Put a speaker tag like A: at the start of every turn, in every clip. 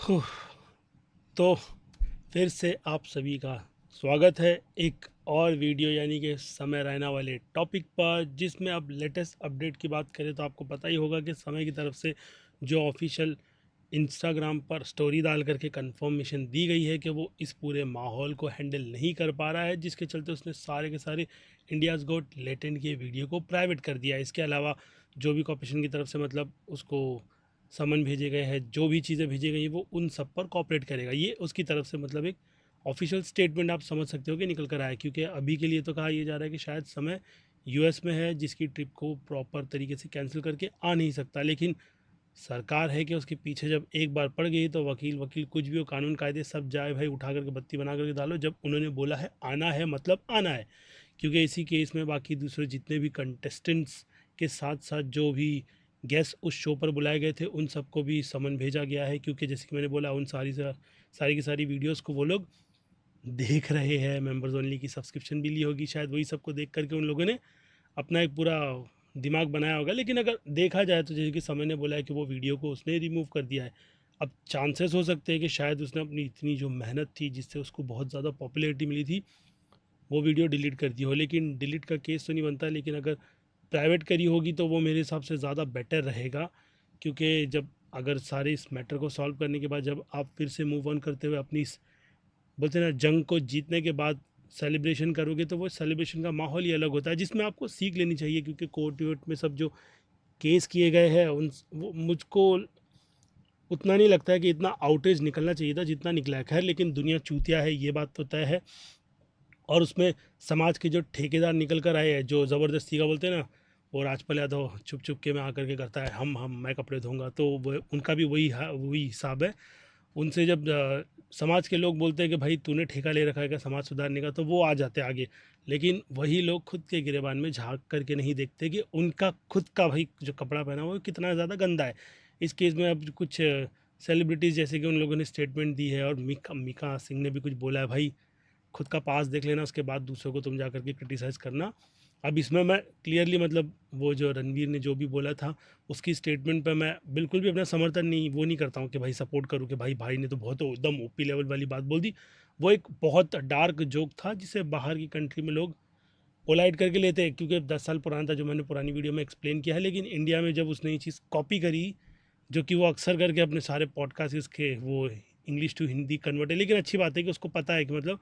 A: हुँ, तो फिर से आप सभी का स्वागत है एक और वीडियो यानी कि समय रैना वाले टॉपिक पर, जिसमें अब लेटेस्ट अपडेट की बात करें तो आपको पता ही होगा कि समय की तरफ से जो ऑफिशियल इंस्टाग्राम पर स्टोरी डाल करके कंफर्मेशन दी गई है कि वो इस पूरे माहौल को हैंडल नहीं कर पा रहा है, जिसके चलते उसने सारे के सारे इंडियाज़ गोट लेटेंट के वीडियो को प्राइवेट कर दिया। इसके अलावा जो भी कॉर्पोरेशन की तरफ से मतलब उसको समन भेजे गए हैं, जो भी चीज़ें भेजी गई हैं, वो उन सब पर कॉपरेट करेगा। ये उसकी तरफ से मतलब एक ऑफिशियल स्टेटमेंट आप समझ सकते हो कि निकल कर आया, क्योंकि अभी के लिए तो कहा यह जा रहा है कि शायद समय यूएस में है, जिसकी ट्रिप को प्रॉपर तरीके से कैंसिल करके आ नहीं सकता। लेकिन सरकार है कि उसके पीछे जब एक बार पड़ गई तो वकील वकील कुछ भी हो, कानून कायदे सब जाए भाई, उठा करके बत्ती बना करके डालो। जब उन्होंने बोला है आना है मतलब आना है, क्योंकि इसी केस में बाकी दूसरे जितने भी कंटेस्टेंट्स के साथ साथ जो भी गेस्ट उस शो पर बुलाए गए थे उन सबको भी समन भेजा गया है, क्योंकि जैसे कि मैंने बोला उन सारी की सारी वीडियोस को वो लोग देख रहे हैं। मेंबर्स ओनली की सब्सक्रिप्शन भी ली होगी शायद, वही सबको देख करके उन लोगों ने अपना एक पूरा दिमाग बनाया होगा। लेकिन अगर देखा जाए तो जैसे कि समय ने बोला है कि वो वीडियो को उसने रिमूव कर दिया है। अब चांसेस हो सकते हैं कि शायद उसने अपनी इतनी जो मेहनत थी, जिससे उसको बहुत ज़्यादा पॉपुलैरिटी मिली थी, वो वीडियो डिलीट कर दी हो। लेकिन डिलीट का केस तो नहीं बनता, लेकिन अगर प्राइवेट करी होगी तो वो मेरे हिसाब से ज़्यादा बेटर रहेगा। क्योंकि जब अगर सारे इस मैटर को सॉल्व करने के बाद जब आप फिर से मूव ऑन करते हुए अपनी इस बोलते हैं ना जंग को जीतने के बाद सेलिब्रेशन करोगे, तो वो सेलिब्रेशन का माहौल ही अलग होता है, जिसमें आपको सीख लेनी चाहिए। क्योंकि कोर्ट वोर्ट में सब जो केस किए गए हैं उन वो मुझको उतना नहीं लगता है कि इतना आउटेज निकलना चाहिए था जितना निकला है। खैर, लेकिन दुनिया चूतिया है, ये बात तो तय है। और उसमें समाज के जो ठेकेदार निकल कर आए हैं, जो ज़बरदस्ती का बोलते हैं ना, वो राजपाल यादव छुप छुप के में आकर के करता है, हम मैं कपड़े धोऊंगा, तो वो उनका भी वही हिसाब है। उनसे जब समाज के लोग बोलते हैं कि भाई तूने ठेका ले रखा है क्या समाज सुधारने का, तो वो आ जाते हैं आगे। लेकिन वही लोग खुद के गिरेबान में झांक करके नहीं देखते कि उनका खुद का भाई जो कपड़ा पहना हुआ है वो कितना ज़्यादा गंदा है। इस केस में अब कुछ सेलिब्रिटीज़ जैसे कि उन लोगों ने स्टेटमेंट दी है, और मीका सिंह ने भी कुछ बोला है, भाई खुद का पास देख लेना, उसके बाद दूसरों को तुम जा करके क्रिटिसाइज़ करना। अब इसमें मैं क्लियरली मतलब वो जो रणवीर ने जो भी बोला था उसकी स्टेटमेंट पे मैं बिल्कुल भी अपना समर्थन नहीं करता हूँ कि भाई सपोर्ट करूँ कि भाई ने तो बहुत एकदम ओपी लेवल वाली बात बोल दी। वो एक बहुत डार्क जोक था, जिसे बाहर की कंट्री में लोग पोलाइट करके लेते हैं, क्योंकि 10 साल पुराना था, जो मैंने पुरानी वीडियो में एक्सप्लेन किया है। लेकिन इंडिया में जब उसने ये चीज़ कॉपी करी, जो कि वो अक्सर करके अपने सारे पॉडकास्ट इसके वो इंग्लिश टू हिंदी कन्वर्ट है। लेकिन अच्छी बात है कि उसको पता है कि मतलब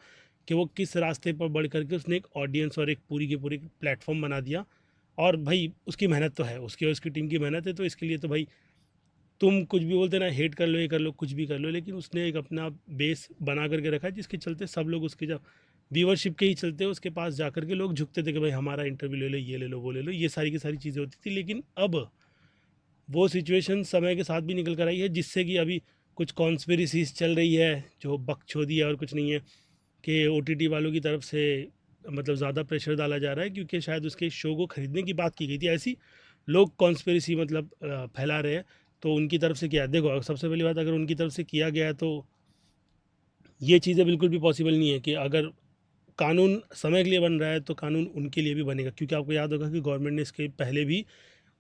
A: कि वो किस रास्ते पर बढ़ करके उसने एक ऑडियंस और एक पूरी की पूरी प्लेटफॉर्म बना दिया। और भाई उसकी मेहनत तो है, उसकी और उसकी टीम की मेहनत है, तो इसके लिए तो भाई तुम कुछ भी बोलते ना, हेट कर लो, ये कर लो, कुछ भी कर लो, लेकिन उसने एक अपना बेस बना करके रखा है, जिसके चलते सब लोग उसके जब व्यूअरशिप के ही चलते उसके पास जा करके लोग झुकते थे कि भाई हमारा इंटरव्यू ले लो, ये ले लो, वो ले लो, ये सारी की सारी चीज़ें होती थी। लेकिन अब वो सिचुएशन समय के साथ भी निकल कर आई है, जिससे कि अभी कुछ कॉन्स्पिरसीज चल रही है, जो बकचोदी है और कुछ नहीं है, कि ओटीटी वालों की तरफ से मतलब ज़्यादा प्रेशर डाला जा रहा है, क्योंकि शायद उसके शो को खरीदने की बात की गई थी। ऐसी लोग कॉन्स्पिरसी मतलब फैला रहे हैं। तो उनकी तरफ से किया, देखो सबसे पहली बात, अगर उनकी तरफ से किया गया है तो ये चीज़ें बिल्कुल भी पॉसिबल नहीं है कि अगर कानून समय के लिए बन रहा है तो कानून उनके लिए भी बनेगा। क्योंकि आपको याद होगा कि गवर्नमेंट ने इसके पहले भी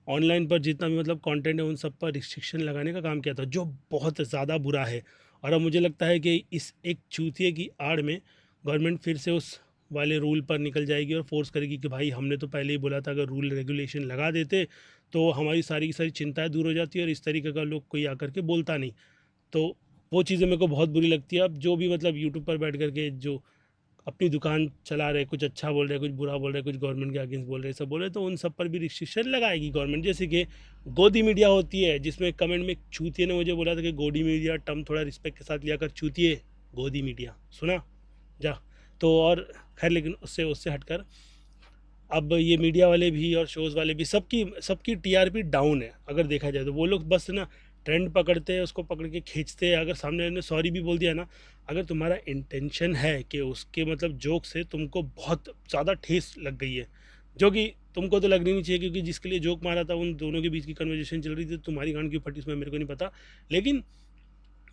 A: ऑनलाइन पर जितना भी मतलब कंटेंट है उन सब पर रिस्ट्रिक्शन लगाने का काम किया था, जो बहुत ज़्यादा बुरा है। और अब मुझे लगता है कि इस एक चूतिए की आड़ में गवर्नमेंट फिर से उस वाले रूल पर निकल जाएगी और फोर्स करेगी कि भाई हमने तो पहले ही बोला था, अगर रूल रेगुलेशन लगा देते तो हमारी सारी की सारी चिंताएं दूर हो जाती है और इस तरीके का लोग कोई आकर के बोलता नहीं। तो वो चीज़ें मेरे को बहुत बुरी लगती है। अब जो भी मतलब यूट्यूब पर बैठ करके जो अपनी दुकान चला रहे, कुछ अच्छा बोल रहे, कुछ बुरा बोल रहे, कुछ गवर्नमेंट के अगेंस्ट बोल रहे, सब बोल रहे, तो उन सब पर भी रिस्ट्रिक्शन लगाएगी गवर्नमेंट। जैसे कि गोदी मीडिया होती है, जिसमें कमेंट में चूतिए ने मुझे बोला था कि गोदी मीडिया टर्म थोड़ा रिस्पेक्ट के साथ लिया कर, चूतिए गोदी मीडिया सुना जा। तो और खैर, लेकिन उससे उससे हटकर अब ये मीडिया वाले भी और शोज़ वाले भी सबकी सबकी टीआरपी डाउन है। अगर देखा जाए तो वो लोग बस ना ट्रेंड पकड़ते हैं, उसको पकड़ के खींचते हैं। अगर सामने वाले ने सॉरी भी बोल दिया ना, अगर तुम्हारा इंटेंशन है कि उसके मतलब जोक से तुमको बहुत ज़्यादा ठेस लग गई है, जो कि तुमको तो लगनी नहीं चाहिए, क्योंकि जिसके लिए जोक मारा था उन दोनों के बीच की कन्वर्जेशन चल रही थी, तुम्हारी गांड क्यों फटी उसमें मेरे को नहीं पता। लेकिन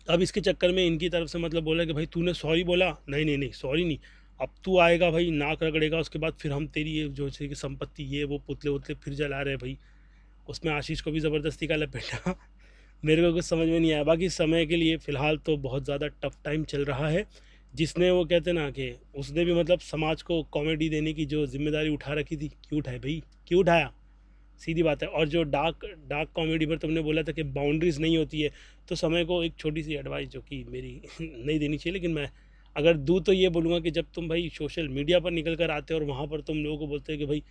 A: अब इसके चक्कर में इनकी तरफ से मतलब बोला कि भाई तूने सॉरी बोला, नहीं नहीं नहीं सॉरी नहीं, अब तू आएगा भाई, नाक रगड़ेगा, उसके बाद फिर हम तेरी ये जो है कि संपत्ति ये वो पुतले उतले फिर जला रहे भाई। उसमें आशीष को भी ज़बरदस्ती का लपेटा मेरे को कुछ समझ में नहीं आया। बाकी समय के लिए फ़िलहाल तो बहुत ज़्यादा टफ टाइम चल रहा है। जिसने वो कहते हैं ना कि उसने भी मतलब समाज को कॉमेडी देने की जो ज़िम्मेदारी उठा रखी थी, क्यों उठाई भई? क्यों उठाया? सीधी बात है। और जो डार्क डार्क कॉमेडी पर तुमने बोला था कि बाउंड्रीज़ नहीं होती है, तो समय को एक छोटी सी एडवाइस जो कि मेरी नहीं देनी चाहिए, लेकिन मैं अगर दूँ तो ये बोलूँगा कि जब तुम भाई सोशल मीडिया पर निकल कर आते हो और वहाँ पर तुम लोगों को बोलते हो कि भाई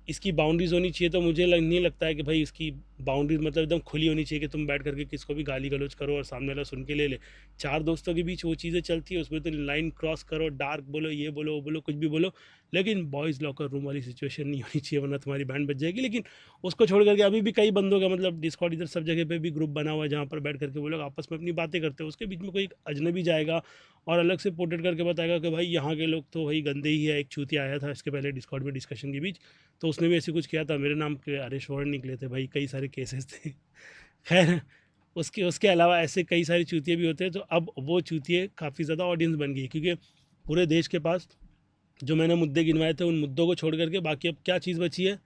A: इसकी बाउंड्रीज़ होनी चाहिए, तो मुझे नहीं लगता है कि भाई इसकी बाउंड्रीज़ मतलब एकदम खुली होनी चाहिए कि तुम बैठ करके किसको भी गाली गलौज करो और सामने वाला सुन के ले ले। चार दोस्तों के बीच वो चीज़ें चलती है, उसमें तो लाइन क्रॉस करो, डार्क बोलो, ये बोलो, वो बोलो, कुछ भी बोलो, लेकिन बॉयज़ लॉकर रूम वाली सिचुएशन नहीं होनी चाहिए, वरना तुम्हारी बैंड बज जाएगी। लेकिन उसको छोड़ करके अभी भी कई बंदों का मतलब डिस्कॉर्ड इधर सब जगह पे भी ग्रुप बना हुआ है, जहाँ पर बैठ करके वो लोग आपस में अपनी बातें करते हैं। उसके बीच में कोई एक अजनबी जाएगा और अलग से पोर्ट्रेट करके बताएगा कि भाई यहाँ के लोग तो भाई गंदे ही है। एक चूतिया आया था इसके पहले डिस्कॉर्ड में डिस्कशन के बीच, तो उसने भी ऐसे कुछ किया था, मेरे नाम के अरेस्ट वारंट निकले थे भाई, कई सारे केसेस थे। खैर, उसके उसके अलावा ऐसे कई सारे चूतिए भी होते हैं, तो अब वो चूतिए काफ़ी ज़्यादा ऑडियंस बन गई, क्योंकि पूरे देश के पास जो मैंने मुद्दे गिनवाए थे, उन मुद्दों को छोड़ करके बाकी अब क्या चीज़ बची है?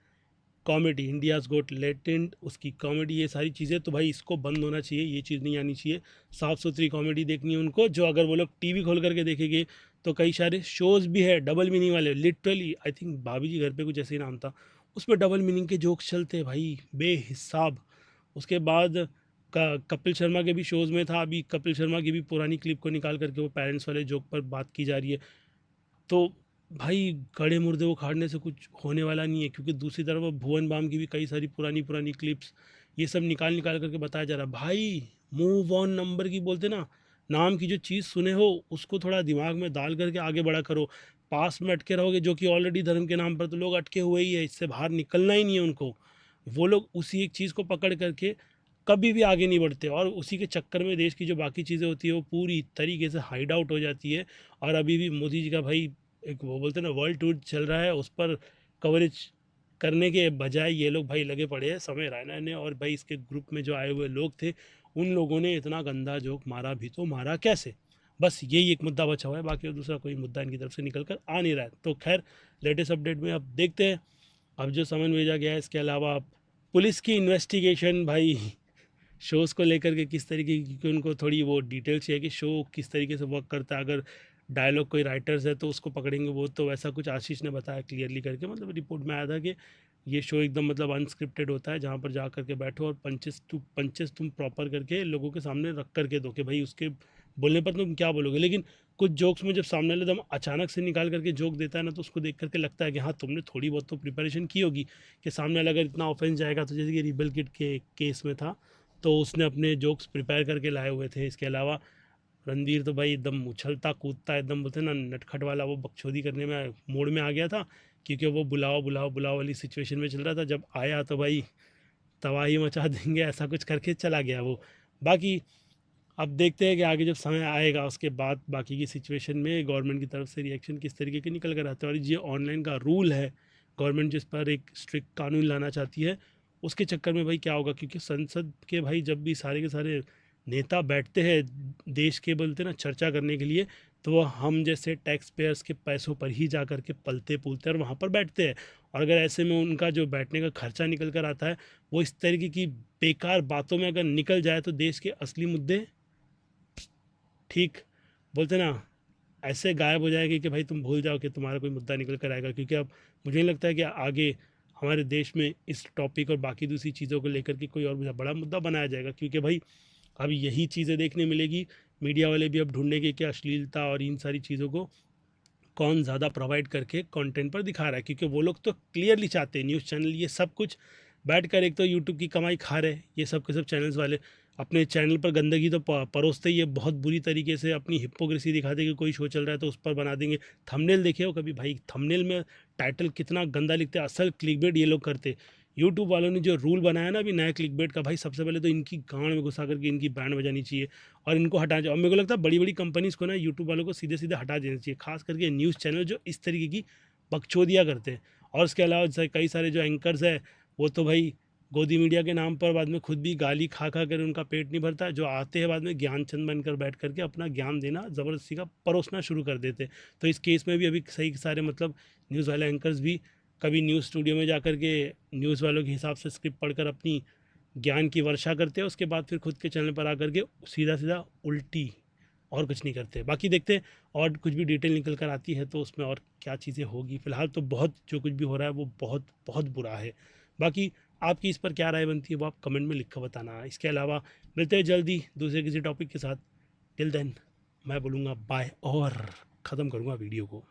A: कॉमेडी। इंडियाज़ गोट लेटेंट, उसकी कॉमेडी, ये सारी चीज़ें, तो भाई इसको बंद होना चाहिए, ये चीज़ नहीं आनी चाहिए। साफ़ सुथरी कॉमेडी देखनी है उनको, जो अगर वो लोग टीवी खोल करके देखेंगे तो कई सारे शोज़ भी है डबल मीनिंग वाले, लिटरली आई थिंक भाभी जी घर पे कुछ ऐसे ही नाम था, उसमें डबल मीनिंग के जोक्स चलते हैं भाई बेहिसाब। उसके बाद कपिल शर्मा के भी शोज़ में था, अभी कपिल शर्मा की भी पुरानी क्लिप को निकाल करके वो पेरेंट्स वाले जोक पर बात की जा रही है। तो भाई गड़े मुर्दे उखाड़ने से कुछ होने वाला नहीं है, क्योंकि दूसरी तरफ अब भुवन बाम की भी कई सारी पुरानी पुरानी क्लिप्स ये सब निकाल निकाल करके बताया जा रहा है। भाई मूव ऑन नंबर की बोलते ना, नाम की जो चीज़ सुने हो उसको थोड़ा दिमाग में डाल करके आगे बढ़ा करो। पास में अटके रहोगे, जो कि ऑलरेडी धर्म के नाम पर तो लोग अटके हुए ही है, इससे बाहर निकलना ही नहीं है उनको। वो लोग उसी एक चीज़ को पकड़ करके कभी भी आगे नहीं बढ़ते, और उसी के चक्कर में देश की जो बाकी चीज़ें होती है वो पूरी तरीके से हाइड आउट हो जाती है। और अभी भी मोदी जी का भाई एक वो बोलते हैं ना वर्ल्ड टूर चल रहा है, उस पर कवरेज करने के बजाय ये लोग भाई लगे पड़े हैं समय रैना ने, और भाई इसके ग्रुप में जो आए हुए लोग थे, उन लोगों ने इतना गंदा जोक मारा भी तो मारा कैसे। बस यही एक मुद्दा बचा हुआ है, बाकी और दूसरा कोई मुद्दा इनकी तरफ से निकल कर आ नहीं रहा है। तो खैर, लेटेस्ट अपडेट में अब देखते हैं अब जो समन भेजा गया है। इसके अलावा अब पुलिस की इन्वेस्टिगेशन भाई शोज़ को लेकर के किस तरीके की, क्योंकि उनको थोड़ी वो डिटेल चाहिए कि शो किस तरीके से वर्क करता है। अगर डायलॉग कोई राइटर्स है तो उसको पकड़ेंगे वो, तो वैसा कुछ आशीष ने बताया क्लियरली करके, मतलब रिपोर्ट में आया था कि ये शो एकदम मतलब अनस्क्रिप्टेड होता है, जहाँ पर जा करके बैठो और पंचेस तुम प्रॉपर करके लोगों के सामने रख करके दो कि भाई उसके बोलने पर तुम क्या बोलोगे। लेकिन कुछ जोक्स में जब सामने वाला एकदम अचानक से निकाल करके जोक देता है ना, तो उसको देख करके लगता है कि हाँ तुमने थोड़ी बहुत तो प्रिपरेशन की होगी कि सामने वाला अगर इतना ऑफेंस जाएगा, तो जैसे कि रिबल किट के केस में था, तो उसने अपने जोक्स प्रिपेयर करके लाए हुए थे। इसके अलावा रणवीर तो भाई एकदम उछलता कूदता एकदम बोलते हैं ना नटखट वाला, वो बकचोदी करने में मूड में आ गया था, क्योंकि वो बुलाओ बुलाओ बुलाओ वाली सिचुएशन में चल रहा था। जब आया तो भाई तबाही मचा देंगे ऐसा कुछ करके चला गया वो। बाकी अब देखते हैं कि आगे जब समय आएगा उसके बाद बाकी की सिचुएशन में गवर्नमेंट की तरफ से रिएक्शन किस तरीके के निकल कर आते हैं। और ये ऑनलाइन का रूल है, गवर्नमेंट जिस पर एक स्ट्रिक्ट कानून लाना चाहती है, उसके चक्कर में भाई क्या होगा, क्योंकि संसद के भाई जब भी सारे के सारे नेता बैठते हैं देश के बोलते हैं ना चर्चा करने के लिए, तो वो हम जैसे टैक्स पेयर्स के पैसों पर ही जा कर के पलते पुलते हैं और वहाँ पर बैठते हैं। और अगर ऐसे में उनका जो बैठने का खर्चा निकल कर आता है, वो इस तरीके की बेकार बातों में अगर निकल जाए, तो देश के असली मुद्दे ठीक बोलते ना ऐसे गायब हो जाएगी कि भाई तुम भूल जाओ कि तुम्हारा कोई मुद्दा निकल कर आएगा। क्योंकि अब मुझे नहीं लगता है कि आगे हमारे देश में इस टॉपिक और बाकी दूसरी चीज़ों को लेकर के कोई और बड़ा मुद्दा बनाया जाएगा, क्योंकि भाई अब यही चीज़ें देखने मिलेगी। मीडिया वाले भी अब ढूंढेंगे कि अश्लीलता और इन सारी चीज़ों को कौन ज़्यादा प्रोवाइड करके कंटेंट पर दिखा रहा है, क्योंकि वो लोग तो क्लियरली चाहते हैं न्यूज़ चैनल ये सब कुछ बैठकर एक तो यूट्यूब की कमाई खा रहे हैं ये सब के सब चैनल्स वाले, अपने चैनल पर गंदगी तो परोसते ही है बहुत बुरी तरीके से, अपनी हिपोक्रेसी दिखाते कि कोई शो चल रहा है तो उस पर बना देंगे थंबनेल। देखे हो कभी भाई थंबनेल में टाइटल कितना गंदा लिखते हैं, असल क्लिकबेट ये लोग करते। यूट्यूब वालों ने जो रूल बनाया ना अभी नया क्लिकबेट का, भाई सबसे पहले तो इनकी गांड में घुसा करके इनकी बैंड बजानी चाहिए और इनको हटा चाहिए। और मेरे को लगता है बड़ी बड़ी कंपनीज़ को ना यूट्यूब वालों को सीधे सीधे हटा देना चाहिए, खास करके न्यूज़ चैनल जो इस तरीके की बकचोदियाँ करते हैं। और उसके अलावा कई सारे जो एंकर्स हैं वो तो भाई गोदी मीडिया के नाम पर बाद में खुद भी गाली खा खा कर उनका पेट नहीं भरता, जो आते हैं बाद में ज्ञानचंद बनकर बैठ करके अपना ज्ञान देना ज़बरदस्ती का परोसना शुरू कर देते। तो इस केस में भी अभी सही सारे मतलब न्यूज़ वाले एंकर्स भी कभी न्यूज़ स्टूडियो में जा कर के न्यूज़ वालों के हिसाब से स्क्रिप्ट पढ़कर अपनी ज्ञान की वर्षा करते हैं, उसके बाद फिर खुद के चैनल पर आकर के सीधा सीधा उल्टी, और कुछ नहीं करते। बाकी देखते हैं और कुछ भी डिटेल निकल कर आती है तो उसमें और क्या चीज़ें होगी। फ़िलहाल तो बहुत जो कुछ भी हो रहा है वो बहुत बहुत बुरा है। बाकी आपकी इस पर क्या राय बनती है वो आप कमेंट में लिख कर बताना। इसके अलावा मिलते हैं जल्दी दूसरे किसी टॉपिक के साथ। टिल देन मैं बोलूँगा बाय और ख़त्म करूँगा वीडियो को।